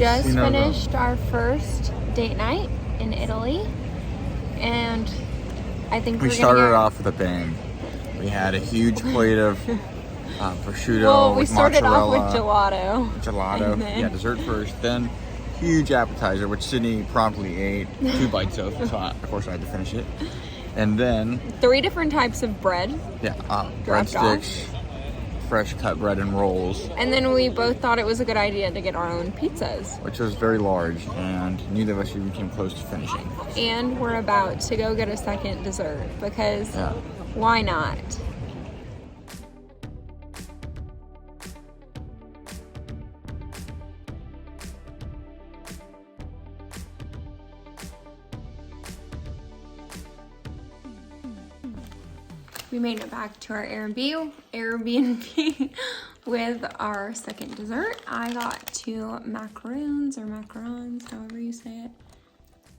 just finished our first date night in Italy, and I think we started off with a bang. We had a huge plate of prosciutto we with started mozzarella. off with gelato. Gelato, yeah, dessert first, then huge appetizer, which Sydney promptly ate 2 bites of, so of course I had to finish it. And then 3 different types of bread. Yeah, breadsticks, fresh cut bread and rolls. And then we both thought it was a good idea to get our own pizzas. Which was very large, and neither of us even came close to finishing. And we're about to go get a second dessert, because why not? We made it back to our Airbnb with our second dessert. I got 2 macaroons or macarons, however you say it.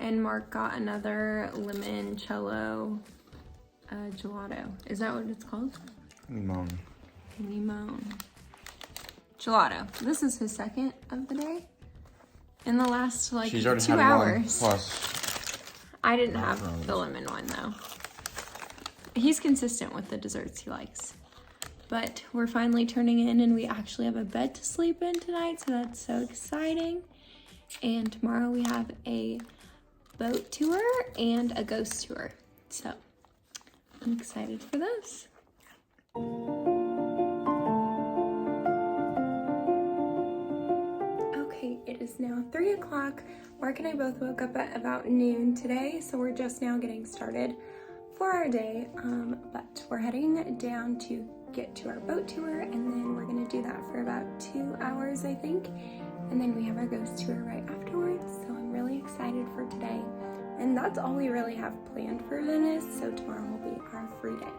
And Mark got another limoncello gelato. Is that what it's called? Limon. Gelato. This is his second of the day. In the last She's already 2 had hours. 1 plus. I didn't have the lemon one though. He's consistent with the desserts he likes. But we're finally turning in, and we actually have a bed to sleep in tonight, so that's so exciting. And tomorrow we have a boat tour and a ghost tour. So I'm excited for those. Okay, it is now 3 o'clock. Mark and I both woke up at about noon today, so we're just now getting started for our day, but we're heading down to get to our boat tour, and then we're gonna do that for about 2 hours, I think, and then we have our ghost tour right afterwards. So I'm really excited for today, and that's all we really have planned for Venice. So tomorrow will be our free day.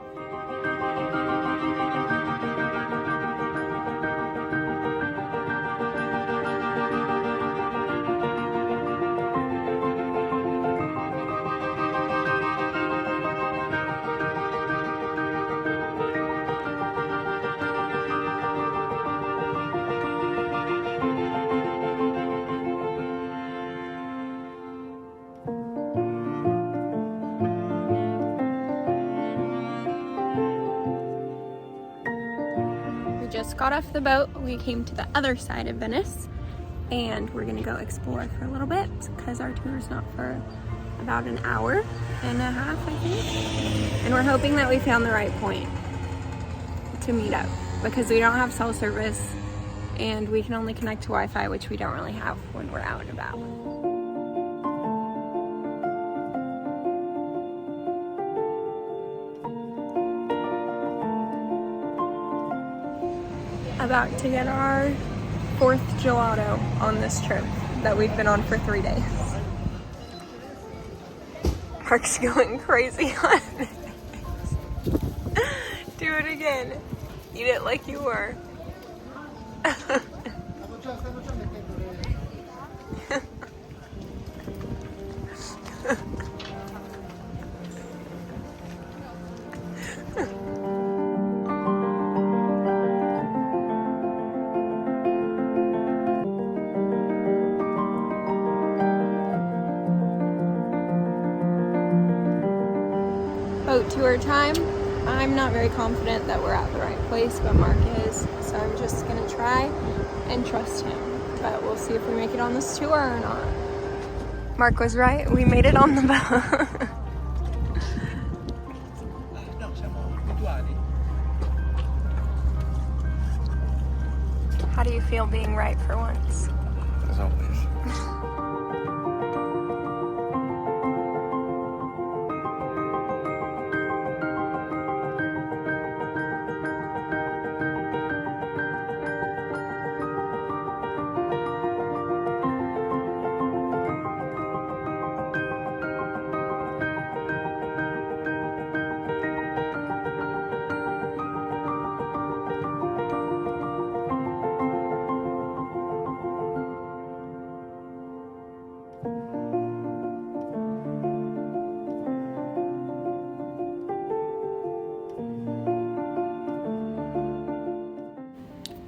Just got off the boat. We came to the other side of Venice, and we're gonna go explore for a little bit because our tour is not for about an hour and a half, I think. And we're hoping that we found the right point to meet up, because we don't have cell service and we can only connect to Wi-Fi, which we don't really have when we're out and about. About to get our 4th gelato on this trip that we've been on for 3 days. Mark's going crazy on it. Do it again. Eat it like you were. Boat tour time. I'm not very confident that we're at the right place, but Mark is, so I'm just gonna try and trust him. But we'll see if we make it on this tour or not. Mark was right, we made it on the boat. How do you feel being right for once? As always.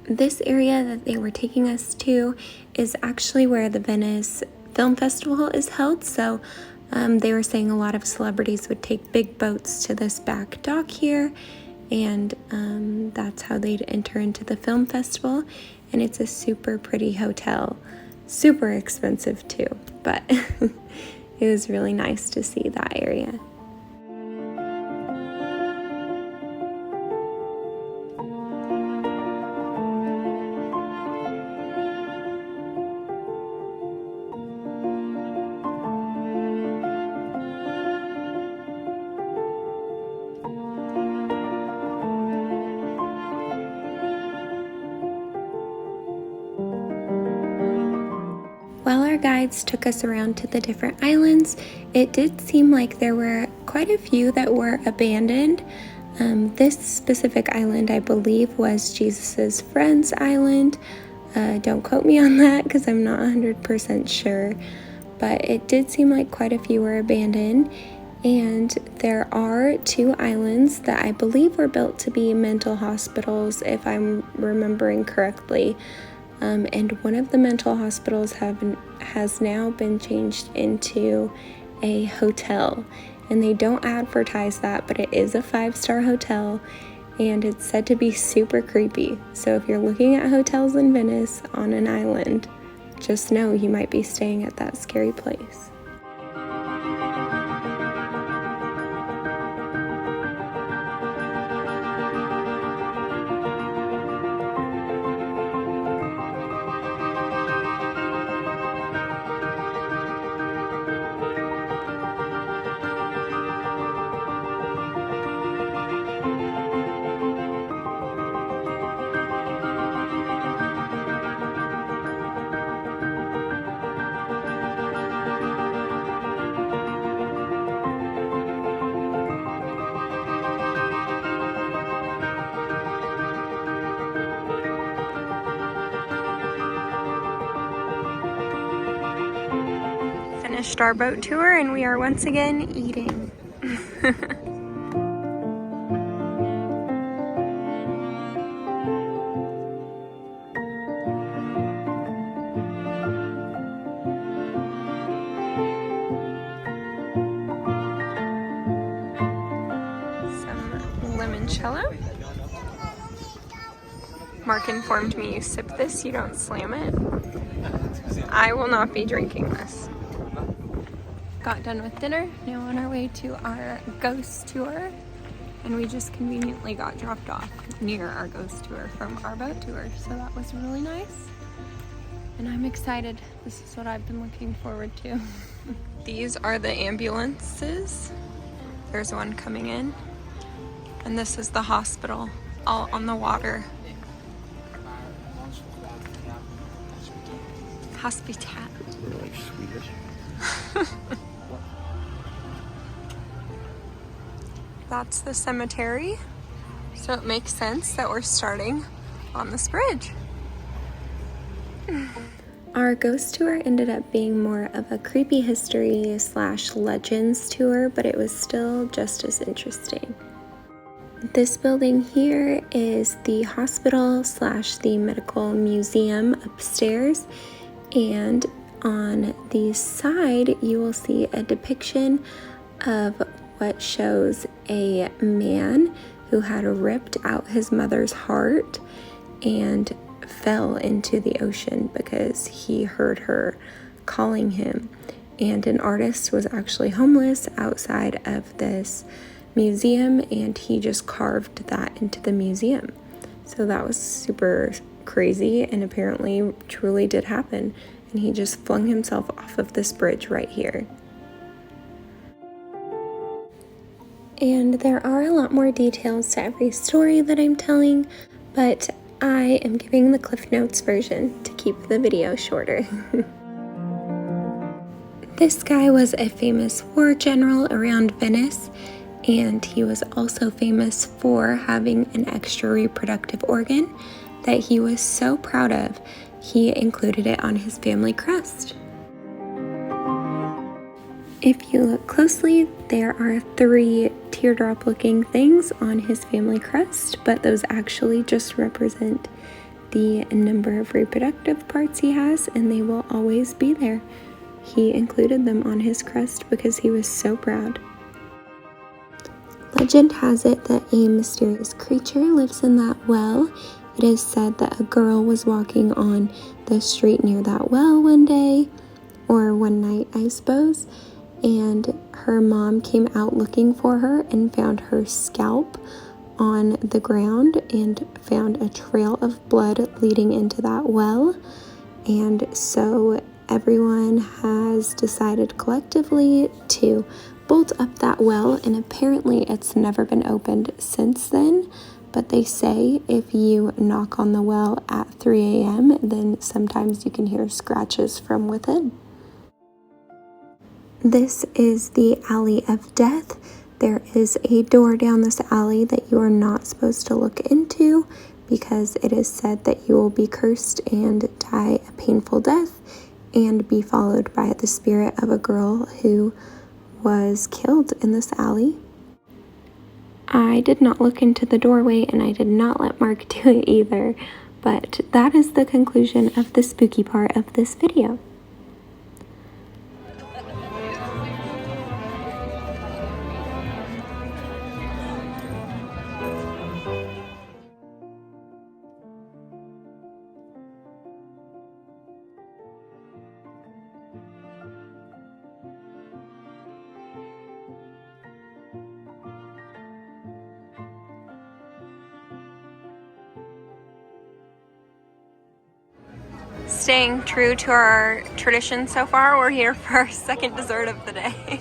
this area that they were taking us to is actually where the Venice Film Festival is held. So they were saying a lot of celebrities would take big boats to this back dock here, and that's how they'd enter into the film festival. And it's a super pretty hotel, super expensive too, but it was really nice to see that area. While our guides took us around to the different islands, it did seem like there were quite a few that were abandoned. This specific island, I believe, was Jesus's friend's island. Don't quote me on that because I'm not 100% sure, but it did seem like quite a few were abandoned. And there are 2 islands that I believe were built to be mental hospitals, if I'm remembering correctly. And one of the mental hospitals has now been changed into a hotel. And they don't advertise that, but it is a 5-star hotel, and it's said to be super creepy. So if you're looking at hotels in Venice on an island, just know you might be staying at that scary place. Finished our boat tour and we are once again eating. Some limoncello. Mark informed me you sip this, you don't slam it. I will not be drinking this. Got done with dinner, now on our way to our ghost tour, and we just conveniently got dropped off near our ghost tour from our boat tour, so that was really nice, and I'm excited. This is what I've been looking forward to. These are the ambulances. There's one coming in, and this is the hospital, all on the water. Hospital. We're like Swedish. That's the cemetery, so it makes sense that we're starting on this bridge. Our ghost tour ended up being more of a creepy history / legends tour, but it was still just as interesting. This building here is the hospital / the medical museum upstairs, and on the side you will see a depiction of what shows a man who had ripped out his mother's heart and fell into the ocean because he heard her calling him. And an artist was actually homeless outside of this museum, and he just carved that into the museum. So that was super crazy, and apparently truly did happen. And he just flung himself off of this bridge right here. And there are a lot more details to every story that I'm telling, but I am giving the Cliff Notes version to keep the video shorter. This guy was a famous war general around Venice, and he was also famous for having an extra reproductive organ that he was so proud of, he included it on his family crest. If you look closely, there are 3 teardrop looking things on his family crest, but those actually just represent the number of reproductive parts he has, and they will always be there. He included them on his crest because he was so proud. Legend has it that a mysterious creature lives in that well. It is said that a girl was walking on the street near that well one day, or one night, I suppose, and her mom came out looking for her and found her scalp on the ground and found a trail of blood leading into that well. And so everyone has decided collectively to bolt up that well, and apparently it's never been opened since then. But they say if you knock on the well at 3 a.m., then sometimes you can hear scratches from within. This is the Alley of Death. There is a door down this alley that you are not supposed to look into because it is said that you will be cursed and die a painful death and be followed by the spirit of a girl who was killed in this alley. I did not look into the doorway, and I did not let Mark do it either, but that is the conclusion of the spooky part of this video. Staying true to our tradition so far, we're here for our second dessert of the day.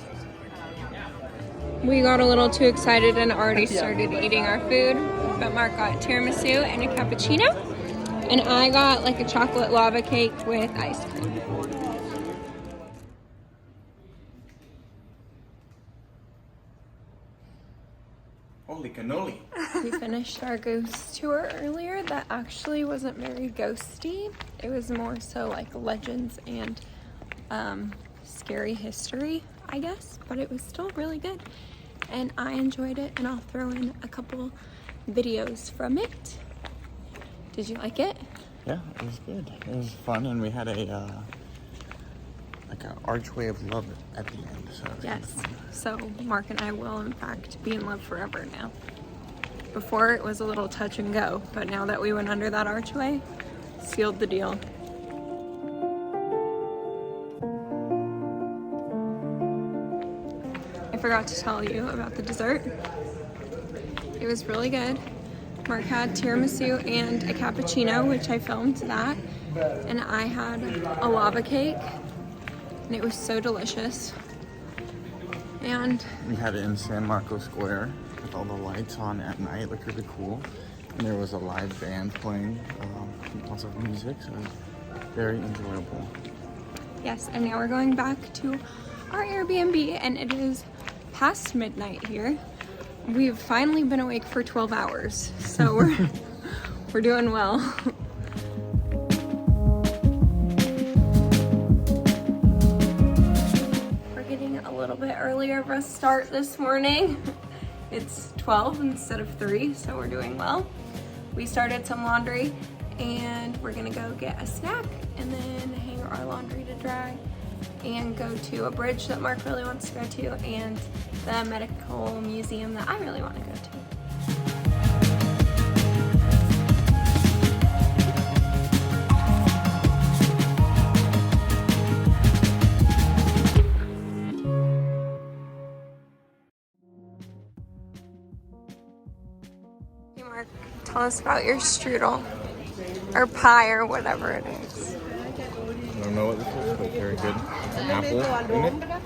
We got a little too excited and already started eating our food, but Mark got tiramisu and a cappuccino, and I got like a chocolate lava cake with ice cream. Holy cannoli. We finished our ghost tour earlier. That actually wasn't very ghosty. It was more so like legends and scary history, I guess, but it was still really good. And I enjoyed it, and I'll throw in a couple videos from it. Did you like it? Yeah, it was good. It was fun, and we had a like an archway of love at the end. So Yes. So Mark and I will in fact be in love forever now. Before it was a little touch and go, but now that we went under that archway, sealed the deal. I forgot to tell you about the dessert. It was really good. Mark had tiramisu and a cappuccino, which I filmed that, and I had a lava cake, and it was so delicious. And we had it in San Marco Square with all the lights on at night. It looked really cool. And there was a live band playing lots of music, so it was very enjoyable. yes, and now we're going back to our Airbnb, and it is past midnight here. We've finally been awake for 12 hours, so we're doing well. We're getting a little bit earlier of a start this morning. It's 12 instead of 3, so we're doing well. We started some laundry, and we're gonna go get a snack and then hang our laundry to dry and go to a bridge that Mark really wants to go to and the medical museum that I really want to go to. Hey Mark, tell us about your strudel, or pie, or whatever it is. I don't know what this is, but very good. An apple in it.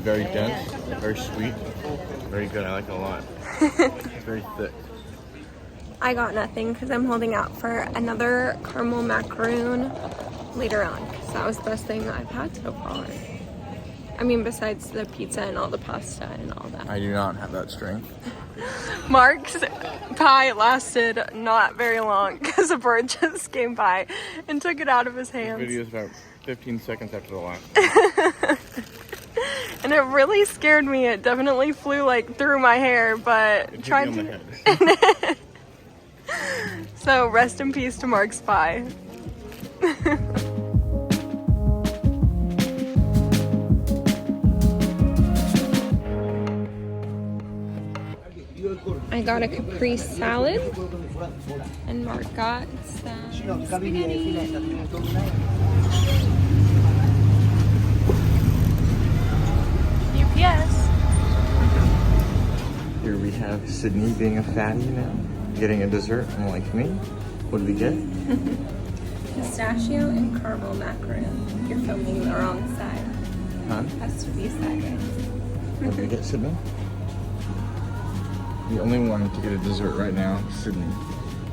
Very dense, very sweet, very good. I like it a lot. It's very thick. I got nothing because I'm holding out for another caramel macaroon later on, because that was the best thing I've had so far. I mean, besides the pizza and all the pasta and all that. I do not have that strength. Mark's pie lasted not very long because a bird just came by and took it out of his hands. This video is about 15 seconds after the last. And it really scared me. It definitely flew like through my hair, but It hit tried me to. on the head. So rest in peace to Mark's pie. I got a Capri salad, and Mark got some spaghetti. UPS. Here we have Sydney being a fatty now, getting a dessert, unlike me. What did we get? Pistachio and caramel macaroon. You're filming the wrong side. Huh? Has to be sideways. What did we get, Sydney? The only one to get a dessert right now, Sydney.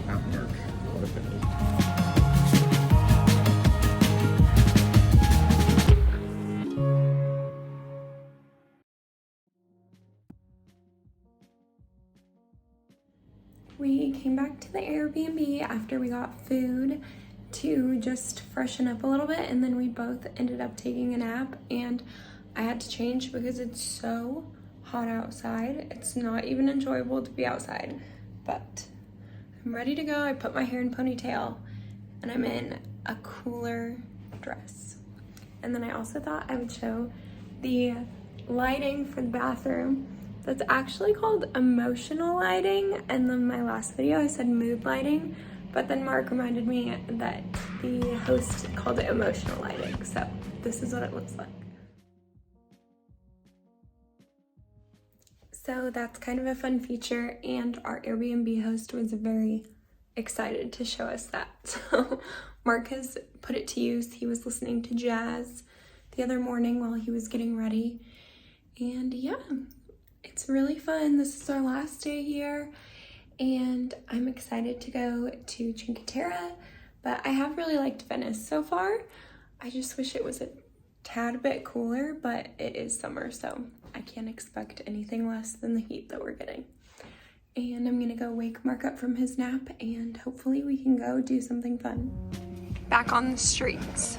Not Mark. What a pity. We came back to the Airbnb after we got food to just freshen up a little bit, and then we both ended up taking a nap, and I had to change because it's so hot outside. It's not even enjoyable to be outside, but I'm ready to go. I put my hair in ponytail and I'm in a cooler dress. And then I also thought I would show the lighting for the bathroom. That's actually called emotional lighting, and then my last video I said mood lighting, but then Mark reminded me that the host called it emotional lighting, so this is what it looks like. So that's kind of a fun feature, and our Airbnb host was very excited to show us that. So Mark has put it to use. He was listening to jazz the other morning while he was getting ready, and yeah, it's really fun. This is our last day here, and I'm excited to go to Cinque Terre, but I have really liked Venice so far. I just wish it was a tad bit cooler, but it is summer, so I can't expect anything less than the heat that we're getting. And I'm gonna go wake Mark up from his nap, and hopefully we can go do something fun. Back on the streets.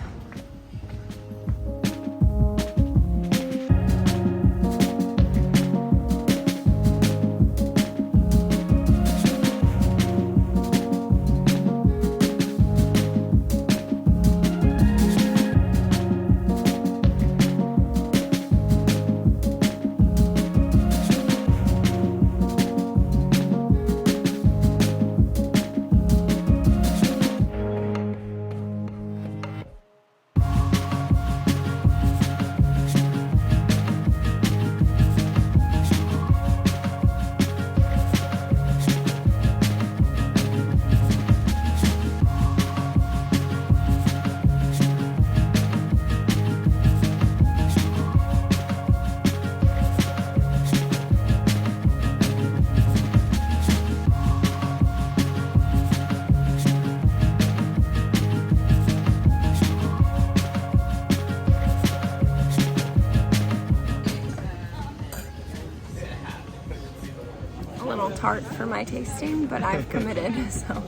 Tart for my tasting, but I've committed, so.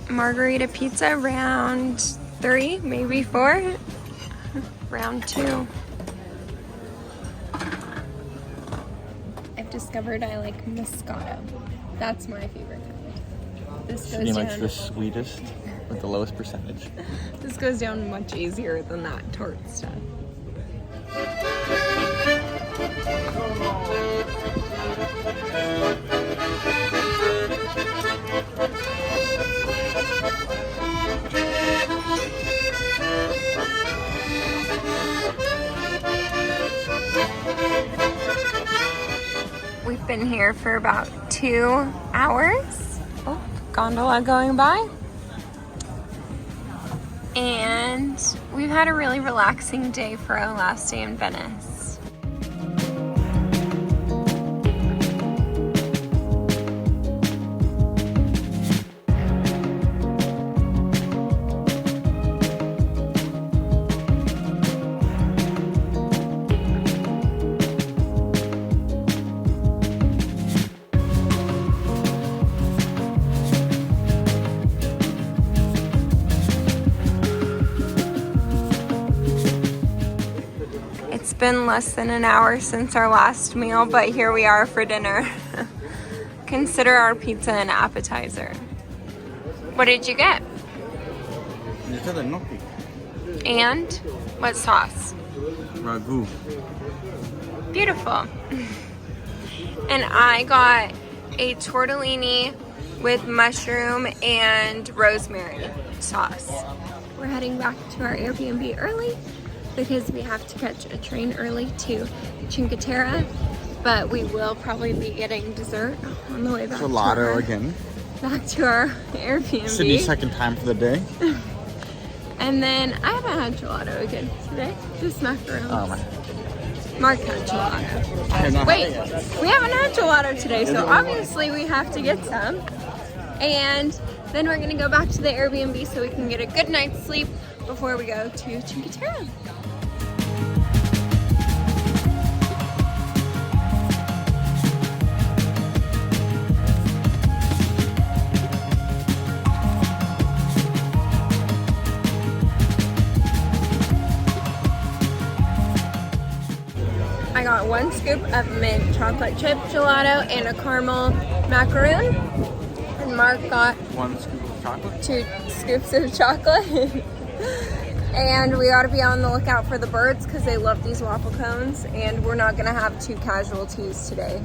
Margarita pizza round 3, maybe 4. Round 2. I've discovered I like Moscato. That's my favorite kind. This goes She down. likes the sweetest with the lowest percentage. This goes down much easier than that tart stuff. We've been here for about 2 hours. Oh, gondola going by. And we've had a really relaxing day for our last day in Venice. It's been less than an hour since our last meal, but here we are for dinner. Consider our pizza an appetizer. What did you get? Ito the gnocchi. And what sauce? Ragu. Beautiful. And I got a tortellini with mushroom and rosemary sauce. We're heading back to our Airbnb early because we have to catch a train early to Cinque Terre, but we will probably be getting dessert on the way back. Gelato again. Back to our Airbnb. Sydney's second time for the day. And then I haven't had gelato again today, just macarons. Oh my. Mark had gelato. I have not Wait, had it yet. we haven't had gelato today, so obviously we have to get some. And then we're gonna go back to the Airbnb so we can get a good night's sleep before we go to Cinque Terre. I got 1 scoop of mint chocolate chip gelato and a caramel macaroon. And Mark got 1 scoop of chocolate. 2 scoops of chocolate. And we ought to be on the lookout for the birds because they love these waffle cones. And we're not gonna have 2 casualties today